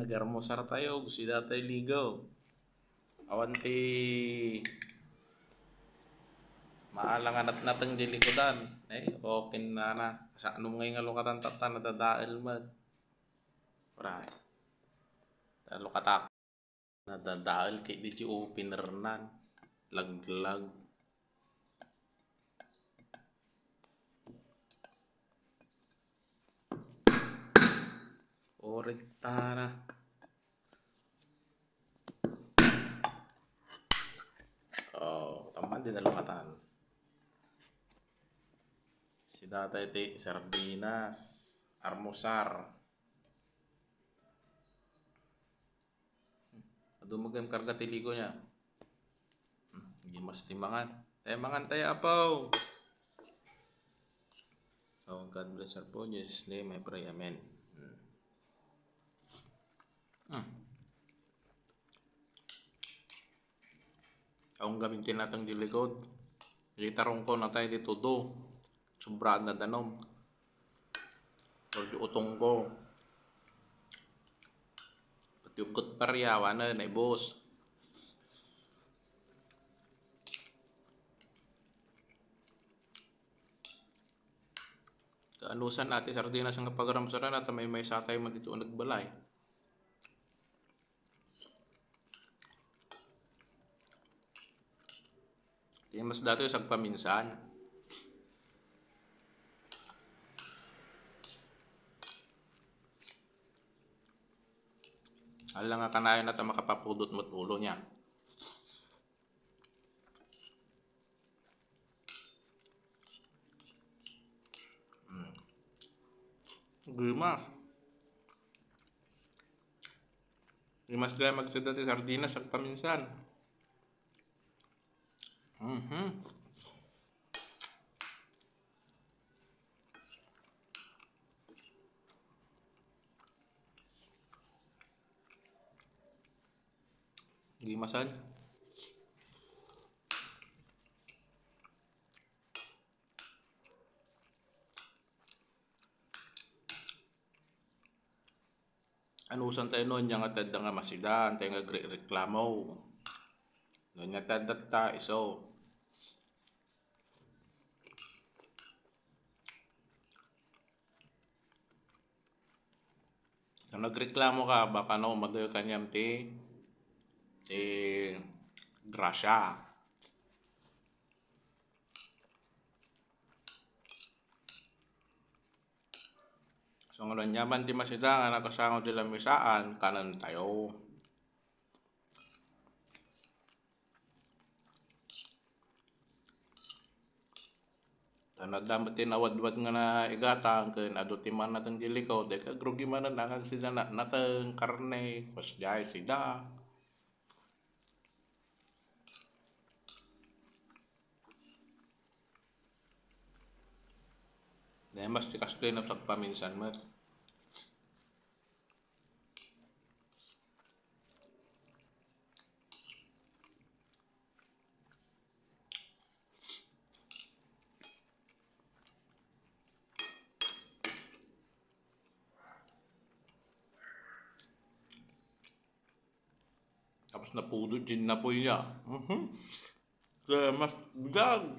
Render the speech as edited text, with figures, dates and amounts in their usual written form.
Nag-armosar tayo, gusto tayo ligaw. Awanti maalangan at natang di likodan. Okay na. Sa anong ngayon nga lukatan tata nadadaal man. Right. Lukatak. Nadadaal kay di si opener nan. Laglag. Orekta na. Taman din na lukatan. Si datay ti sardinas, armosar. Dumagam karga tiligo niya. Hindi mas timangan. Mangan tayo apaw. So God bless our po. In Jesus' name I pray. Amen. Ang gawin tinatang di likod. Itarong ko na tayo dito do. Sobrang na danom. O di utong ko. Pati ugot paryawa na boss. Kaanusan natin sardinas ang kapagaramsaran at may satay man dito nagbalay. Kaya mas dato yung sagpaminsan. Alang nga kanayan natin makapapudot mo't ulo niya. Grimas. Grimas gaya magsada ti sardinas sagpaminsan. Gimasan. Anusan tayo noon yung atad nga masidan, tayo nga reklamo. Noon nga atad ta iso. Kung nagreklamo ka, baka no magayo kanyang ti grasya. So ngayon yaman ti masida nga nakasango ti lamisaan kanan tayo. Tanadamat ti nawadwad nga na igatang ken adu ti man natang dilikaw de kagrugi man nangan sida natang karne pas jay sida. Mas ti kastoy na sagpaminsan mo. Tapos napudot din na po niya. Kaya mas bidag.